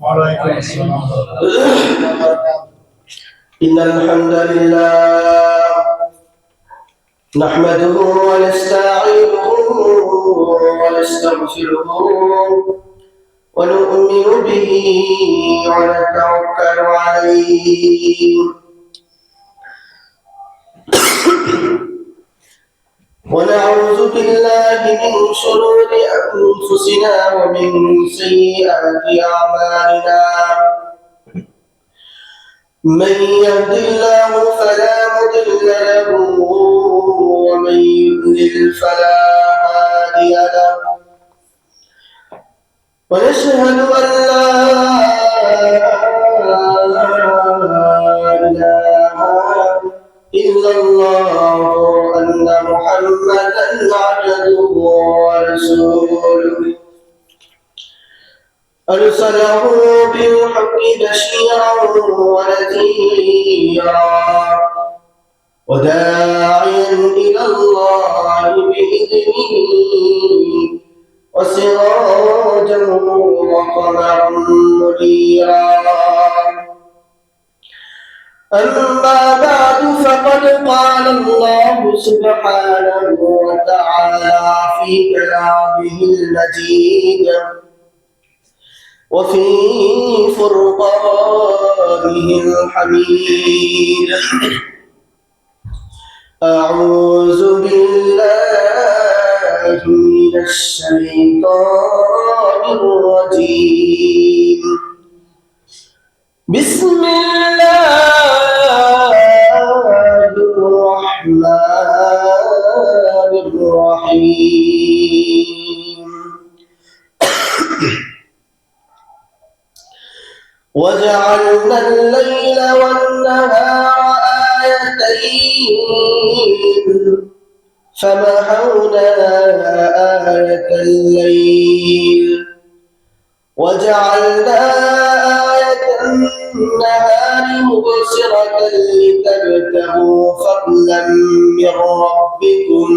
وعليكم السلام. إن الحمد لله نحمده ونستعينه ونستغفره ونؤمن به ونتوكل عليه ونعوذ بالله من شرور أنفسنا ومن سيئات أعمالنا. من يهد الله فلا مضل له ومن يضلل فلا هادي له. ونشهد أن لا إله إلا الله وأن محمدا عبده ورسوله أرسله بالحق بشيرا ونذيرا وداعيا إلى الله بإذنه وسراجا وقمرا منيرا. أما بعد فقد قال الله سبحانه وتعالى في كلامه المجيد وفي فرقانه الحميد. أعوذ بالله من الشيطان الرجيم. بسم الله الرحمن الرحيم. وجعلنا الليل والنهار آيتين فمحونا آية الليل وجعلنا آية النهار مبصرة لتبتغوا فضلا من ربكم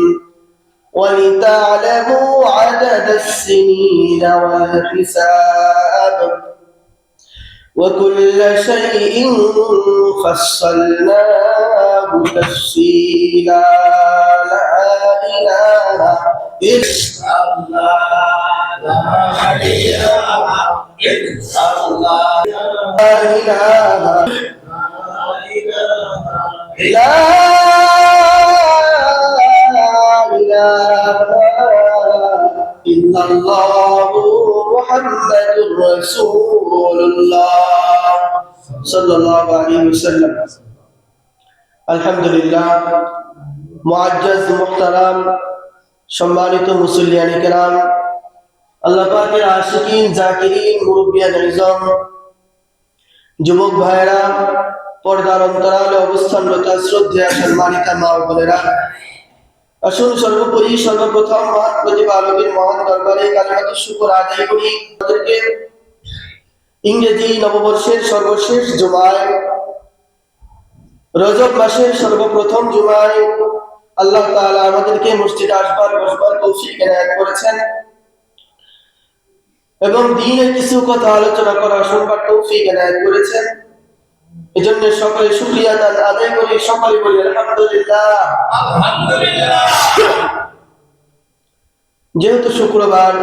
ولتعلموا عدد السنين والحساب وكل شيء فصلناه تفصيلا. لا إله إلا الله لا إله إلا الله لا إله لا إله إلا الله محمد رسول الله صلى الله عليه وسلم. আলহামদুলিল্লাহ, মুআজ্জাজ মুহতারাম সম্মানিত মুসল্লিয়ানে কেরাম, আল্লাহ পাকের আশিকিন জাকিরিন মুরব্বিয়ান ইজম, যুবক ভাইরা, পর্দার অন্তরালে অবস্থানরত শ্রদ্ধেয় সম্মানিতা মা ও বোনেরা, আসুন সর্বোপরি সর্বপ্রথম মহান প্রতিপালকের মহান দরবারে কালিমাতুশ শুকর আদায় করি। আমাদেরকে ইংরেজি নববর্ষের সর্বশেষ জুমায়, রজব মাসের সর্বপ্রথম জুমায় আল্লাহ তাআলা আমাদেরকে মসজিদে আসবার বসবার তৌফিক এনায়েত করেছেন এবং দ্বীনের কিছু কথা আলোচনা করা শুনবার তৌফিক এনায়েত করেছেন। এজন্য সকলে শুকরিয়া আদায় করি, সকলে বলি আলহামদুলিল্লাহ। আলহামদুলিল্লাহ। যেহেতু শুক্রবার,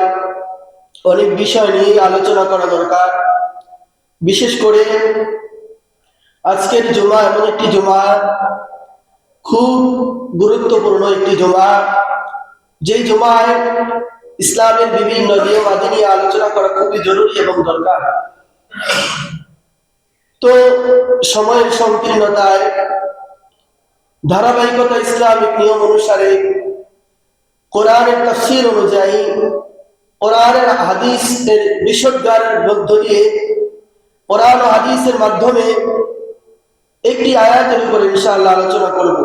অনেক বিষয় নিয়ে আলোচনা করা দরকার। বিশেষ করে আজকের জুমা এমন একটি জুমা, খুব গুরুত্বপূর্ণ একটি জুমা, যেই জুমায় ইসলামের বিভিন্ন নিয়ম আদি নিয়ে আলোচনা করা খুবই জরুরি এবং দরকার। তো সময়ের সংকীর্ণতায় ধারাবাহিকতা ইসলামিক নিয়ম অনুসারে কোরআনের তাফসীর অনুযায়ী কোরআনের হাদিসের বিশুদ্ধারের মধ্য দিয়ে কোরআন ও হাদিসের মাধ্যমে একটি আয়াতের উপর ইনশাআল্লাহ আলোচনা করব।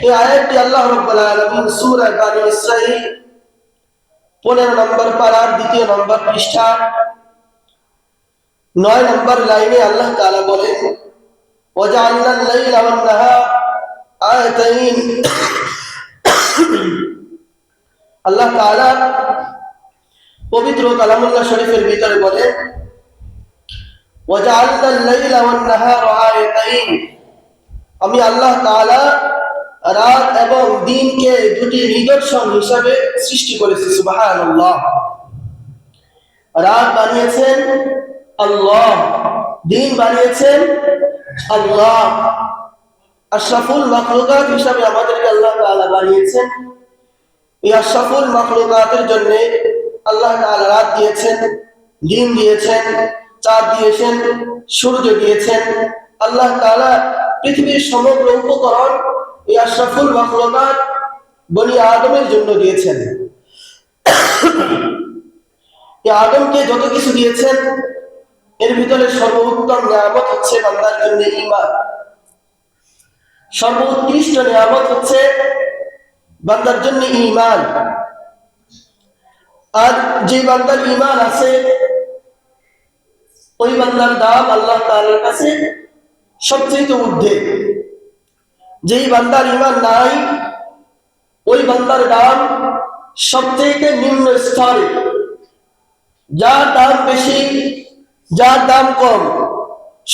এই আয়াতটি আল্লাহ রাব্বুল আলামিন সূরা বনী ইসরাঈল 15 নম্বর পারার 2 নম্বর পৃষ্ঠা 9 নম্বর লাইনে আল্লাহ তাআলা বলেন, ওয়াজআলনা আল-লাইলা ওয়ান-নাহার আয়াতাইন। আল্লাহ তাআলা পবিত্র কালামুল্লাহ শরীফের ভিতরে বলেন, وجعلنا الليل والنهار آيتين আমি আল্লাহ তাআলা রাত এবং দিনকে দুটি নিদর্শন হিসাবে সৃষ্টি করেছি সুবহানাল্লাহ রাত বানিয়েছেন আল্লাহ দিন বানিয়েছেন আল্লাহ আশরাফুল মাখলুকাত হিসাবে আমাদেরকে আল্লাহ তাআলা বানিয়েছেন এই আশরাফুল মাখলুকাতের জন্য আল্লাহ তাআলা রাত দিয়েছেন দিন দিয়েছেন চাঁদ দিয়েছেন সূর্য দিয়েছেন আল্লাহ তাআলা পৃথিবীর সমগ্র উপকরণ এই আশরাফুল মাখলুকাত বনি আদমের জন্য দিয়েছেন এই আদমকে যত কিছু দিয়েছেন এর ভিতরে সর্বোত্তম নিয়ামত হচ্ছে বান্দার জন্য ঈমান সর্বোৎকৃষ্ট নিয়ামত হচ্ছে বান্দার জন্য ঈমান আর যে বান্দার ঈমান আছে ওই বান্দার দাম আল্লাহ তাআলার কাছে সবচেয়ে ঊর্ধ্বে যেই বান্দার ঈমান নাই ওই বান্দার দাম সবচেয়ে নিম্ন স্তরে যার দাম বেশি যার দাম কম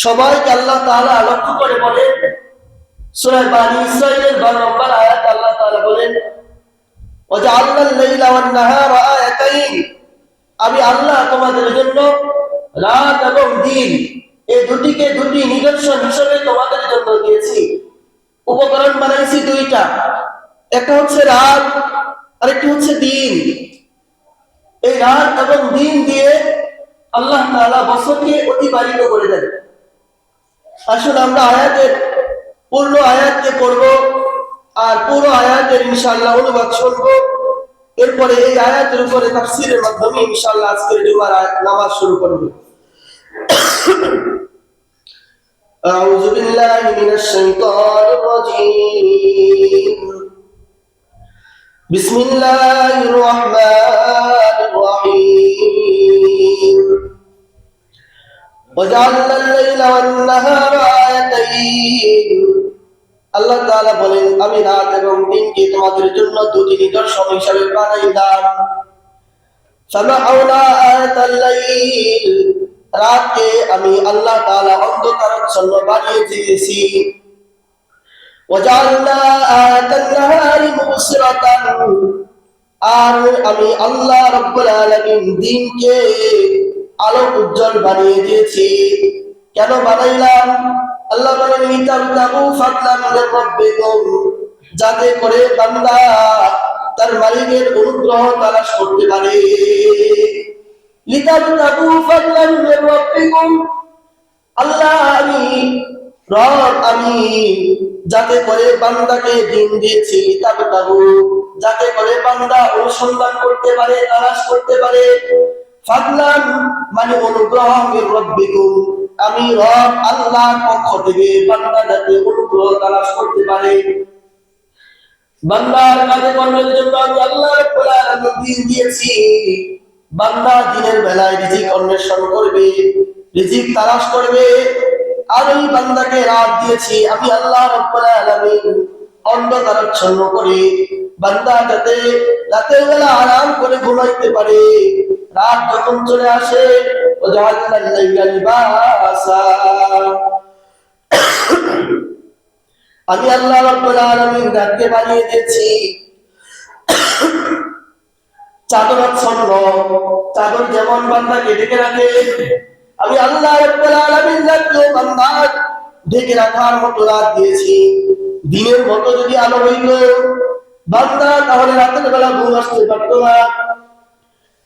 সবাইকে আল্লাহ তাআলা লক্ষ্য করে বলেন সূরা বানী ইসরাঈলের 12 নম্বর আয়াত আল্লাহ তাআলা বলেন ওয়াজআলনাল লাইলা ওয়ান নাহারা আয়াতাইন আমি আল্লাহ তোমাদের জন্য রাত এবং দিন এই দুটিকে দুটি নিদর্শন হিসেবে তোমাদের জন্য দিয়েছি উপকরণ বানাইছি দুইটা একটা হচ্ছে রাত আর একটা হচ্ছে দিন এই রাত এবং দিন দিয়ে আল্লাহ তাআলা বছরকে অতিবাহিত করে দেন আসলে আমরা আয়াতের পূর্ণ আয়াতকে পড়ব আর পুরো আয়াতের ইনশাআল্লাহ অনুবাদ শুনব এরপরে এই আয়াতের উপরে তাফসীরের মাধ্যমে ইনশাআল্লাহ আজকের জুমার নামাজ শুরু করব আউযু বিল্লাহি মিনাশ শাইতানির রাজীম বিসমিল্লাহির রহমানির রহিম وجعلنا الليل والنهار آيتين আল্লাহ তাআলা বলেন আমি রাত এবং দিনকে তোমাদের জন্য দুটি নিদর্শন হিসেবে বানাইলাম ফামাউনা আয়াতাল লাইল রাতকে আমি আল্লাহ তাআলা অন্ধকারাচ্ছন্ন বানিয়ে দিয়েছি ওয়াজআলনা আয়াতান নাহারি মুবসিরাতান আর আমি আল্লাহ রাব্বুল আলামিন দিনকে আলো উজ্জ্বল বানিয়ে দিয়েছি কেন বানাইলাম আল্লাহ বলেন লিতাবতাগু ফাদলান মির রাব্বিকুম যাতে করে বান্দা তার মালিকের অনুগ্রহ তালাশ করতে পারে লিতাবতাগু ফাদলান মির রাব্বিকুম আল্লাহ আমি যাতে করে বান্দাকে দিন দিয়েছি লিতাবতাগু যাতে করে বান্দা অনুসন্ধান করতে পারে তালাশ করতে পারে ফাদলান মানে অনুগ্রহ মির রাব্বিকুম আমি রব আল্লাহর পক্ষ থেকে বান্দা যাতে অনুগ্রহ তালাশ করতে পারে বান্দার কাজে কর্মের জন্য আমি আল্লাহ রাব্বুল আলামিন দিন দিয়েছি বান্দা দিনের বেলায় রিজিক অন্বেষণ করবে রিজিক তালাশ করবে আর ওই বান্দাকে রাত দিয়েছি আমি আল্লাহ রাব্বুল আলামিন অন্ধকারাচ্ছন্ন করে বান্দা যাতে রাতের বেলা আরাম করে ঘুমাইতে পারে রাত যখন চলে আসে ওয়াজআলনাল লাইলা লিবাসা আমি আল্লাহ রাব্বুল আলামিন রাতকে বানিয়ে দিয়েছি চাদরাচ্ছন্ন চাদর যেমন বান্দাকে ঢেকে রাখে আমি আল্লাহ রাব্বুল আলামিন রাতকে বান্দা ঢেকে রাখার মতো রাত দিয়েছি দিনের মতো যদি আলো হইতো বান্দা তাহলে রাতের বেলা ঘুম আসতে পারতো না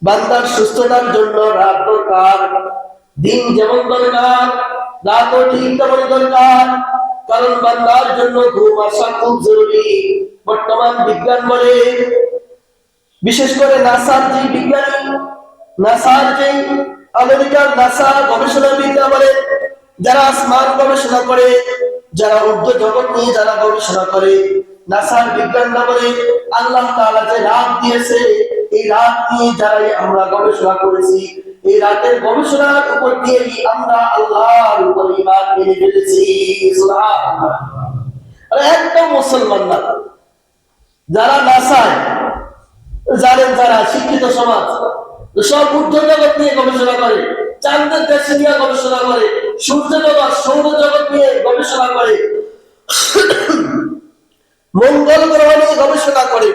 বান্দার সুস্থতার জন্য রাত দরকার দিন যেমন দরকার রাতও ঠিক তেমন দরকার কারণ বান্দার জন্য ঘুম আসা খুব জরুরি বর্তমান বিজ্ঞান বলে বিশেষ করে নাসার যে বিজ্ঞানী নাসার যে আমেরিকার নাসা গবেষণাবিদরা বলে যারা আসমান গবেষণা করে যারা উর্ধ্ব জগৎ নিয়ে যারা গবেষণা করে নাসার বিজ্ঞানরা বলে আল্লাহ তাআলা যে রাত দিয়েছে এই রাত নিয়ে যারাই আমরা গবেষণা করেছি এই রাতের গবেষণার উপর দিয়েই আমরা আল্লাহর উপর ঈমান এনে ফেলেছি সুবহানাল্লাহ আর একদম মুসলমান না যারা নাসায় জানেন যারা শিক্ষিত সমাজ সব উর্ধ্ব জগৎ নিয়ে গবেষণা করে চাঁদের দেশ নিয়ে গবেষণা করে সূর্য জগৎ সৌরজগৎ নিয়ে গবেষণা করে, মঙ্গল গ্রহ নিয়ে গবেষণা করে।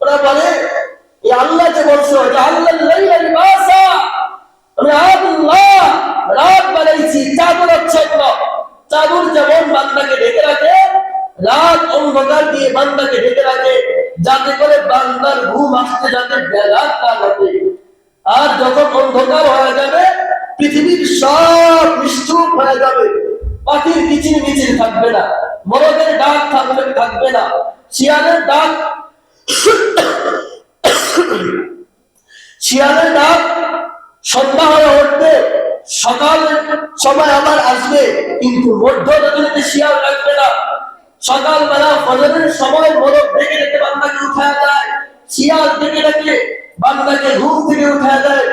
ওরা বলে এই আল্লাহ যে বলছো যে আল্লাহ লাইলা লিবাসা, আমি আল্লাহ রাত বানাইছি চাদর আচ্ছন্ন। চাদর যেমন বান্দাকে ঢেকে রাখে, রাত অন্ধকার দিয়ে বান্দাকে ঢেকে রাখে, যাতে করে বান্দার ঘুম আসতে যাতে ব্যাঘাত না ঘটে। আর যখন অন্ধকার হয়ে যাবে, পৃথিবীর সব নিশ্চুপ হয়ে যাবে, পাখির কিচির মিচির থাকবে না, মোরগের ডাক থাকবে না, শিয়ালের ডাক সন্ধ্যা হয়ে উঠবে, সকালের সময় আবার আসবে, কিন্তু মধ্য রজনীতে শিয়াল ডাকবে না। সকালবেলা ফজরের সময় মোরগ ডেকে ডেকে বান্দাকে উঠায় দেয়, শিয়াল ডেকে ডেকে বান্দাকে ঘুম থেকে উঠায় দেয়।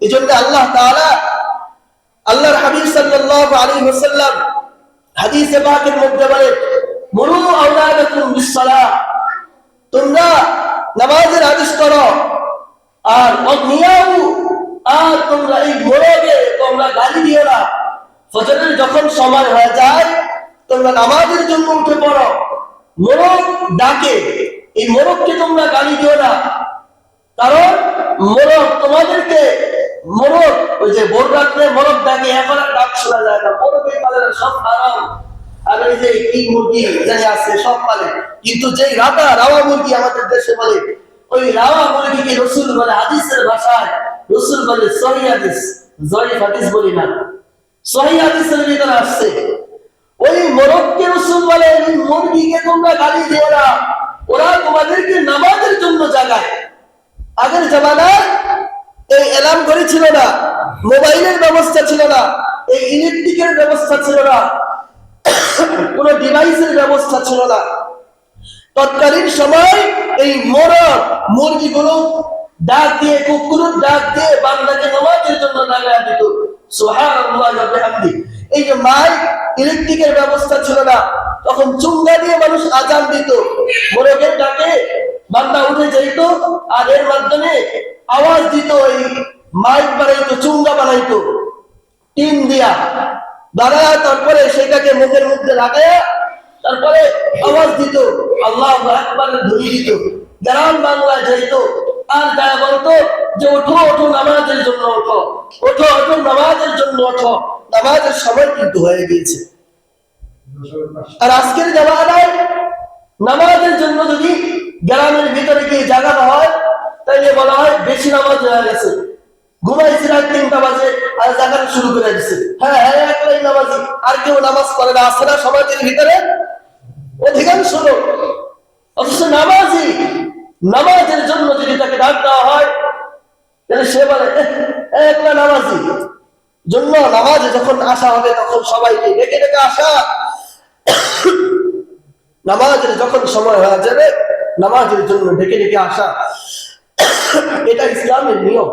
এই জন্য আল্লাহ তাআলা আল্লাহর হাবিব সাল্লাল্লাহু আলাইহি ওয়াসাল্লাম হাদিসে পাকের মধ্যে বলে, মুরু আওলাদাকুম বিসসালাহ, তোমরা নামাজের আদেশ করো, আর অগ্নিয়াউ, আর তোমরা এই মোরগে তোমরা গালি দিও না। ফজরের যখন সময় হয়ে যায় তোমরা নামাজের জন্য উঠে পড়ো, মোরগ ডাকে, এই মোরগকে তোমরা গালি দিও না, কারণ মোরগ তোমাদেরকে, মোরগ ওই যে ভোর রাত্রে মোরগ ডাকে, এখন আর ডাক শোনা যায় না, মোরগের পালে সব হারাম। আর ওই যে কি মুরগি জানি আছে সব পালে, কিন্তু যেই রাওয়া মুরগি আমাদের দেশে বলে, ওই রাওয়া মুরগিকে রাসূল বলে, হাদিসের ভাষায় রাসূল বলে সহিহ হাদিস, জয়ীফ হাদিস বলি না, সহিহ হাদিসের ভিতরে আসছে। ওই মোরগকে রাসূল বলে, ওই মুরগিকে তোমরা গালি দিও না, ওরা তোমাদেরকে নামাজের জন্য জাগায়। আগের জামানায় এই অ্যালার্ম ঘড়ি ছিল না, মোবাইলের ব্যবস্থা ছিল না, এই ইলেকট্রিকের ব্যবস্থা ছিল না, কোন ডিভাইসের ব্যবস্থা ছিল না। তৎকালীন সময় এই মোরগ মুরগিগুলো ডাক দিয়ে, কুকুরের ডাক দিয়ে বান্দাকে নামাজের জন্য জাগায় দিত। সুবহানাল্লাহ ওয়া বিহামদি। এই যে মাইক, ইলেকট্রিকের ব্যবস্থা ছিল না, তখন চুঙ্গা দিয়ে মানুষ আজান দিত, মোরগের ডাকে বান্দা উঠে যেত, আর এর মাধ্যমে আওয়াজ দিত, এই মাইক বানাইতো, চুঙ্গা বানাইতো টিন দিয়া দাঁড়ায়, তারপরে সেটাকে মুখের মধ্যে লাগায়, তারপরে আওয়াজ দিত, আল্লাহু আকবার ধ্বনি দিত, গ্রাম বাংলায় যাইত, আর যারা বলতো যে ওঠো ওঠো নামাজের জন্য ওঠো, ওঠো ওঠো নামাজের জন্য ওঠো, নামাজের সময় কিন্তু হয়ে গিয়েছে। আর আজকের জামানায় নামাজের জন্য যদি গ্রামের ভিতরে গিয়ে জাগানো হয়, তাইলে বলা হয় বেশি নামাজ হয়ে গেছে, ঘুমাইছি রাত 3টা বাজে আর জাগানো শুরু করে দিচ্ছে। হ্যাঁ হ্যাঁ, একলাই নামাজি, আর কেউ নামাজ পড়ে না, আসে না সমাজের ভিতরে অধিকাংশ লোক। অথচ নামাজি, নামাজের জন্য যদি তাকে ডাক দেওয়া হয়, তাহলে সে বলে একলা নামাজি জন্য নামাজে যখন আসা হবে তখন সবাইকে ডেকে ডেকে আসা। নামাজের যখন সময় হয়ে যাবে নামাজের জন্য ডেকে ডেকে আসা, এটা ইসলামের নিয়ম,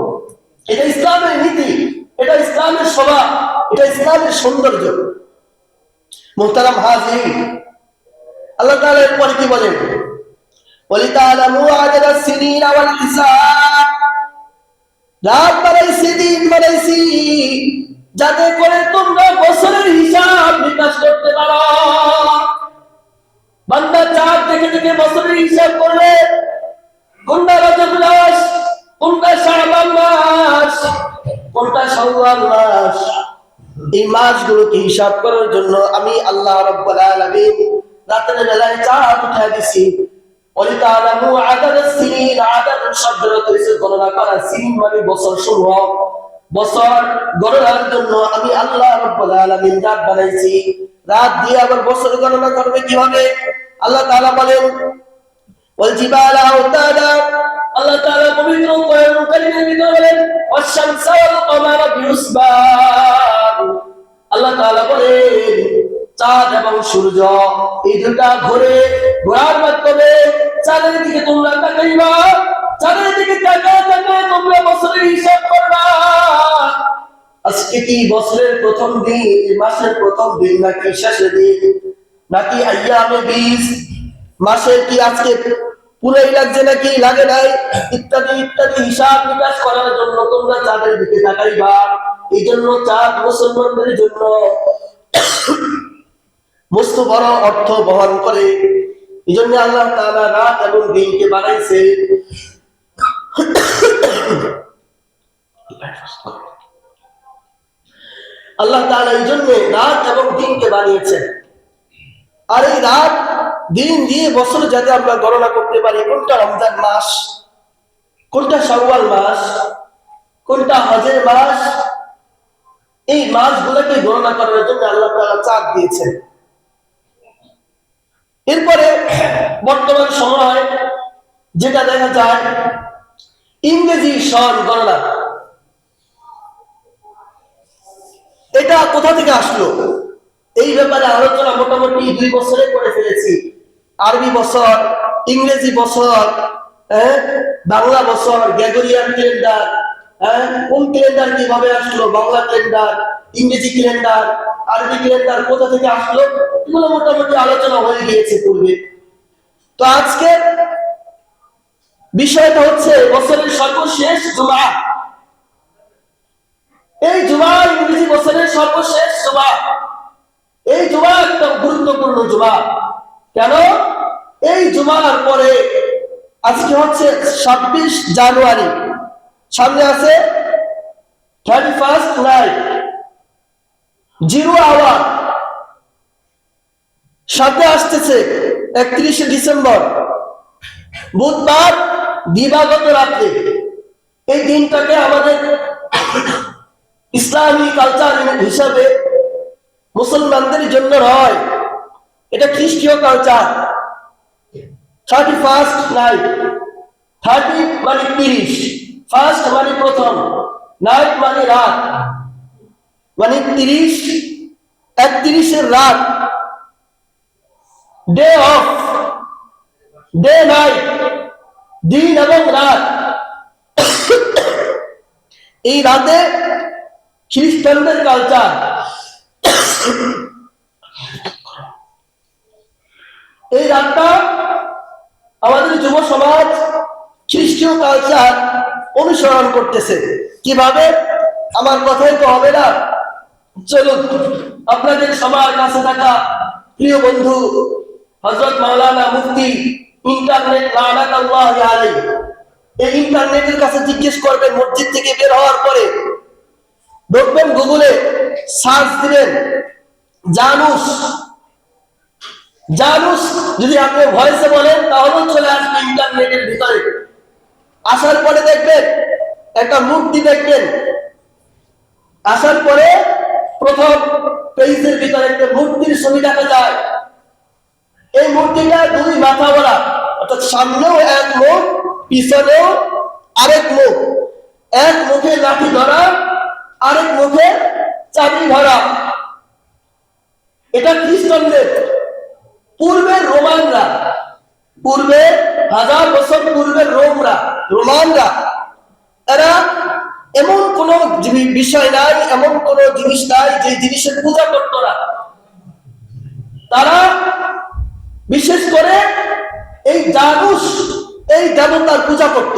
এটা ইসলামের নীতি, এটা ইসলামের স্বভাব, এটা ইসলামের সৌন্দর্য। মুহতারাম হাজিরিন, আল্লাহ তাআলা এরপরে কি বলেন, ওয়ালিতাআলামু আদাদাস সিনিনা ওয়াল হিসাব, রাত বানাইছি, দিন বানাইছি, যাতে করে তোমরা বছরের হিসাব নিকাশ করতে পারো। বান্দা চাঁদ দেখে দেখে বছরের হিসাব করবে, কোনটা রজব মাস, কোনটা শাবান মাস, কোনটা শাওয়াল মাস, এই মাসগুলোকে হিসাব করার জন্য আমি আল্লাহ রাব্বুল আলামিন রাতের বেলায় চাঁদ উঠায় দিছি। ওয়ালিতাআলামু আদাদাস সিনিন, আদাদ শব্দের অর্থ হচ্ছে গণনা করা, সিনিন মানে বছর সমূহ, বছর গণনার জন্য আমি আল্লাহ রাব্বুল আলামিন রাত বানাইছি। রাত দিয়ে আবার বছর গণনা করবে কিভাবে? আল্লাহ তাআলা বলেন ওয়াল জিবালা আওতাদা, আল্লাহ তাআলা পবিত্র কোরআনুল কারীমের ভিতরে বলেন ওয়াশ-শামসা ওয়াল কমারা বিহুসবান, আল্লাহ তাআলা বলেন চাঁদ এবং সূর্য এই দুটা ঘোরার মাধ্যমে চাঁদের দিকে তোমরা তাকাইবা, চাঁদের দিকে তাকায় তাকায় তোমরা বছরের হিসাব করবা। আজকে কি বছরের প্রথম দিন, মাসের প্রথম দিন, নাকি শেষের দিন, নাকি আইয়ামে 20 মাসের কি আজকে পুরোই লাগছে নাকি লাগে নাই ইত্যাদি ইত্যাদি হিসাব নিকাশ করার জন্য তোমরা চাঁদের দিকে তাকাইবা। এই জন্য চাঁদ মুসলমানদের জন্য মস্ত বড় অর্থ বহন করে। এই জন্য আল্লাহ তাআলা রাত এবং দিনকে বানাইছে। আল্লাহ তাআলা এই জন্য রাত এবং দিনকে বানিয়েছেন। আর এই রাত দিন দিয়ে বছর যাতে আমরা গণনা করতে পারি, কোনটা রমজান মাস, কোনটা শাওয়াল মাস, কোনটা হজের মাস, এই মাসগুলোকে গণনা করার জন্য আল্লাহ তাআলা চাঁদ দিয়েছেন। এরপরে বর্তমান সময় যেটা দেখা যায় ইংরেজি সন গণনা, এটা কোথা থেকে আসলো এই ব্যাপারে আলোচনা মোটামুটি 2 বছরে করে ফেলেছি। আরবি বছর, ইংরেজি বছর, বাংলা বছর, গ্রেগরিয়ান ক্যালেন্ডার, কোন ক্যালেন্ডার কিভাবে আসলো, বাংলা ক্যালেন্ডার, ইংরেজি ক্যালেন্ডার, আরবি ক্যালেন্ডার কোথা থেকে আসলো, এগুলো মোটামুটি আলোচনা হয়ে গিয়েছে পূর্বে। তো আজকে বিষয়টা হচ্ছে বছরের সর্বশেষ জুমা। এই জুমা ইংরেজি বছরের সর্বশেষ জুমা। এই জুমা একটা গুরুত্বপূর্ণ জুমা। কেন? এই জুমার পরে আজকে হচ্ছে 26 জানুয়ারি, সামনে আছে 31st নাইট, 0 আওয়ার, সাথে আসতেছে 31 ডিসেম্বর বুধবার দিবাগত রাত্রে। এই দিনটাকে আমাদের ইসলামী কালচার হিসাবে মুসলমানদের জন্য নয়, এটা খ্রিস্টীয় কালচার। 31st নাইট, 30 মানে 30, ফার্স্ট মানে প্রথম, নাইট মানে রাত, মানে 30, 31 এর রাত, ডে অফ, ডে নাইট, দিন এবং রাত। এই রাতে খ্রিস্টানদের কালচার, এই রাতটা আমাদের যুব সমাজ খ্রিস্টীয় কালচার অনুসরণ করতেছে। কিভাবে? আমার কথাই তো হবে না, চলুন আপনাদের সবার কাছে থাকা প্রিয় বন্ধু হযরত মাওলানা মুফতি ইন্টারনেট লানাতুল্লাহি আলাইহি, এই ইন্টারনেটের কাছে জিজ্ঞেস করবেন, মসজিদ থেকে বের হওয়ার পরে ঢুকবেন গুগলে, সার্চ দিবেন জানুস। জানুস যদি আপনি ভয়েসে বলেন তাহলেও চলে আসবে ইন্টারনেটের ভিতরে। আসার পরে দেখবেন একটা মূর্তি, দেখবেন আসার পরে প্রথম পেজের ভিতরে একটা মূর্তির ছবি দেখা যায়। এই মূর্তিটা 2 মাথাওয়ালা, অর্থাৎ সামনেও এক মুখ, পিছনেও আরেক মুখ, এক মুখে লাঠি ধরা, আরেক মুখে চাবি ধরা। এটা খ্রিস্টানদের। পূর্বের রোমানরা, পূর্বে 1000 বছর পূর্বের রোমানরা, এরা এমন কোন বিষয় নাই, এমন কোন জিনিস নাই যে জিনিসের পূজা করতো না। তারা বিশেষ করে এই জানুস, এই দেবতার পূজা করত।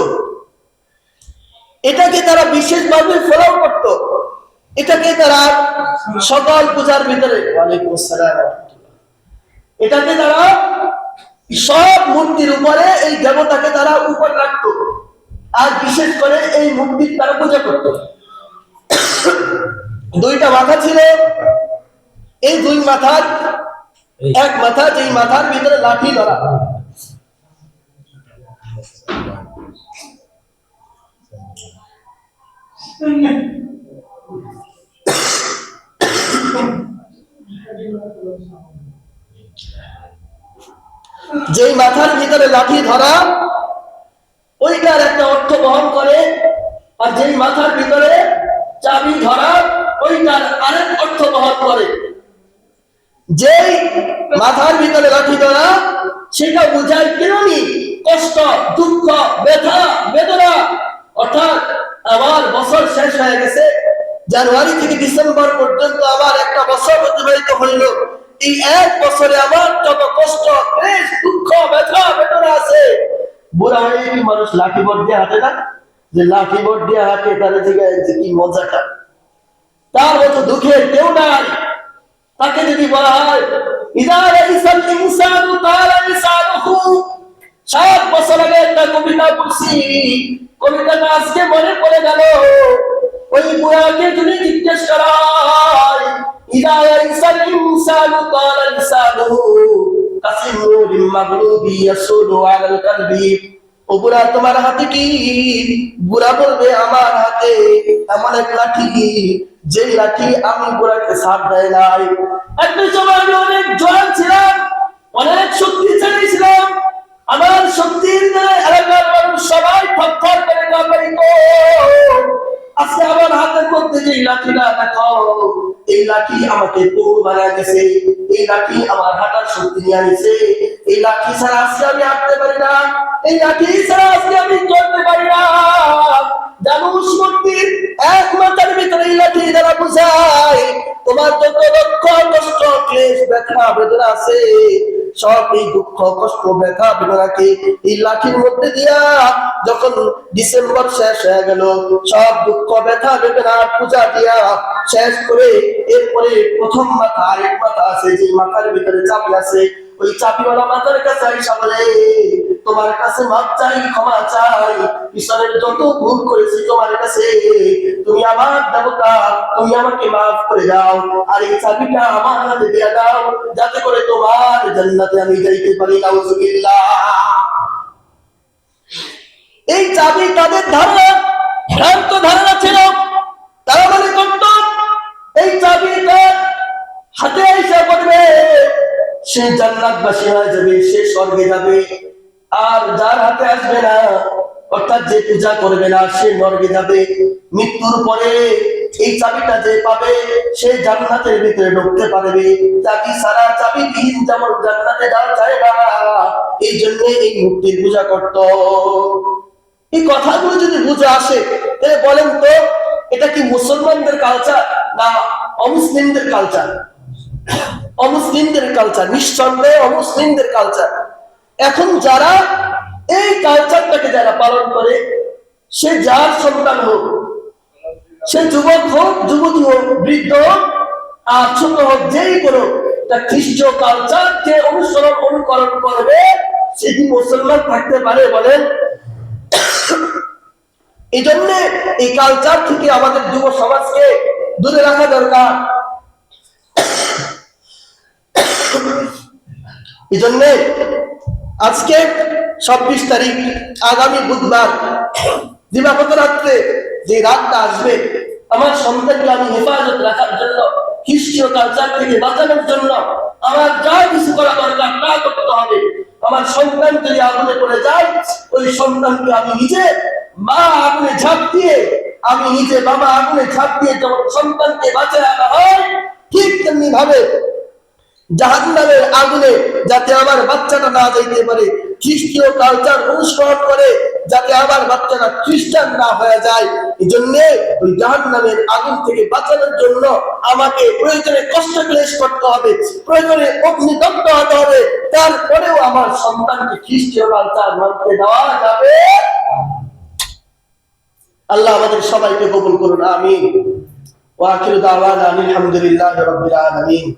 এটাকে তারা বিশেষভাবে ফলো করত। এটাকে তারা সকল পূজার ভিতরে, ওয়ালাইকুম আসসালাম, এটাকে তারা সব মূর্তির উপরে এই দেবতাকে তারা উপর রাখতো, আর বিশেষ করে এই মূর্তির তারা পূজা করত। 2টা মাথা ছিল। এই 2 মাথার এক মাথা, যেই মাথার ভিতরে লাঠি ধরা। যেই মাথার ভিতরে লাঠি ধরা, ওইটার একটা অর্থ বহন করে, আর যেই মাথার ভিতরে চাবি ধরা, ওইটার আরেক অর্থ বহন করে। যেই মাথার ভিতরে লাঠি ধরা, সেটা বোঝায় কিরমি কষ্ট, দুঃখ, ব্যথা, বেদনা। অর্থাৎ আমার বছর শেষ হয়ে গেছে, জানুয়ারি থেকে ডিসেম্বর পর্যন্ত আমার একটা বছর অতিবাহিত হইল। এই 1 বছরে আমার যত কষ্ট, ক্লেশ, দুঃখ, ব্যথা, বেদনা আছে, বুড়া হয়ে কি মানুষ লাঠি বোর্ড দিয়ে হাঁটে না? যে লাঠি বোর্ড দিয়ে হাঁটে তার জায়গায় যে কি মজাটা, তার মতো দুঃখের কেউ নাই। তাকে যদি বলা হয় ইদা রাইসাল ইনসানু তালা লিসানুহু, 7 বছর আগে একটা কবিতা পড়ছি, কবিতাটা আজকে মনে পড়ে গেল। ওই বুড়াকে যদি জিজ্ঞেস করা হয় ইদা রাইসাল ইনসানু তালা লিসানুহু কাসিমুরিম মাগলুবি ইয়াসুদু আলাল কলবি, ও বুড়া তোমার হাতে কি? বুড়া বলবে আমার হাতে এমন এক লাঠি, যে লাঠি আমি বুড়াকে ছাড় দেয় নাই। একটা সময় আমি অনেক জোয়ান ছিলাম, অনেক শক্তিশালী ছিলাম, আমার শক্তির এলাকার মানুষ সবাই থরথর করে কাঁপাইত। আজকে আমার হাতের মধ্যে যে লাঠিটা দেখো, এই লাঠি আমাকে পঙ্গু বানায় দিয়েছে, এই লাঠি আমার হাঁটার শক্তি নিয়ে আনিছে, এই লাঠি ছাড়া আজকে আমি হাঁটতে পারি না, এই লাঠি ছাড়া আজকে আমি চলতে পারি না। জানুষ মূর্তির এক মাথার ভিতরে এই লাঠি দ্বারা বুঝায় তোমার যত দুঃখ কষ্ট ক্লেশ ব্যথা বেদনা আছে, সব এই দুঃখ কষ্ট ব্যথা বেদনাকে এই লাঠির মধ্যে দিয়া, যখন ডিসেম্বর শেষ হয়ে গেল, সব দুঃখ ব্যথা বেদনা পূজা দিয়া শেষ করে এরপরে প্রথম মাথা আরেক মাথা আছে, যে মাথার ভিতরে চাবি আছে, ওই চাবিওয়ালা মাথার কাছে আইসা বলে তোমার কাছে মাপ চাই, ক্ষমা চাই, ঈশ্বরের যত ভুল করেছি তোমার কাছে, তুমি আমার দেবতা, তুমি আমাকে মাফ করে দাও, আর এই চাবিটা আমার হাতে দিয়ে দাও, যাতে করে তোমার জান্নাতে আমি যাইতে পারি। নাউজুবিল্লাহ। এই চাবি তাদের ধারণা, ভ্রান্ত ধারণা ছিল। তারা মনে করত এই চাবিটা হাতে এসে পড়বে, সে জান্নাতবাসী হয়ে যাবে, সে স্বর্গে যাবে। আর যার হাতে আসবে না, অর্থাৎ যে পূজা করবে না, সে নরকে যাবে। মৃত্যুর পরে এই চাবিটা যে পাবে, সে জান্নাতের ভিতরে ঢুকতে পারবে। চাবি ছাড়া, চাবিবিহীন যেমন জান্নাতে যাওয়া যায় না, এই জন্য এই মূর্তির পূজা করত। এই কথাগুলো যদি বুঝে আসে, তাহলে বলেন তো এটা কি মুসলমানদের কালচার না অমুসলিমদের কালচার? অমুসলিমদের কালচার, নিঃসন্দেহে অমুসলিমদের কালচার। এখন যারা এই কালচারটাকে যারা পালন করে, সে যার সন্তান হোক, সে যুবক হোক, যুবতী হোক, বৃদ্ধ হোক আর ছোট হোক, যেই কোনো খ্রিস্টীয় কালচারকে অনুসরণ অনুকরণ করবে, সে কি মুসলমান থাকতে পারে বলেন? এই জন্য এই কালচার থেকে আমাদের যুব সমাজকে দূরে রাখা দরকার। এই জন্য আজকে 26 তারিখ, আগামী বুধবার দিবাগত রাত্রে যে রাতটা আসবে, আমার সন্তানকে আমি হেফাজত রাখার জন্য, খ্রিস্টীয় কালচার থেকে বাঁচানোর জন্য আমার যা কিছু করা দরকার তা করতে হবে। আমার সন্তান যদি আগুনে পড়ে যায়, ওই সন্তানকে আমি নিজে মা আগুনে ঝাঁপ দিয়ে, আমি নিজে বাবা আগুনে ঝাঁপ দিয়ে যেমন সন্তানকে বাঁচায় আনা হয়, ঠিক তেমনি ভাবে জাহান্নামের আগুনে যাতে আমার বাচ্চাটা না যাইতে পারে, খ্রিস্টীয় কালচার অনুসরণ করে যাতে আমার বাচ্চাটা খ্রিস্টান না হয়ে যায়, এই জন্য ওই জাহান্নামের আগুন থেকে বাঁচানোর জন্য আমাকে প্রয়োজনে কষ্ট ক্লেশ করতে হবে, প্রয়োজনে অগ্নিদগ্ধ হতে হবে, তারপরেও আমার সন্তানকে খ্রিস্টীয় কালচার মানতে দেওয়া যাবে। আল্লাহ আমাদের সবাইকে কবুল করুন, আমিন। ওয়া আখিরু দাওয়ানা আলহামদুলিল্লাহি রাব্বিল আলামিন।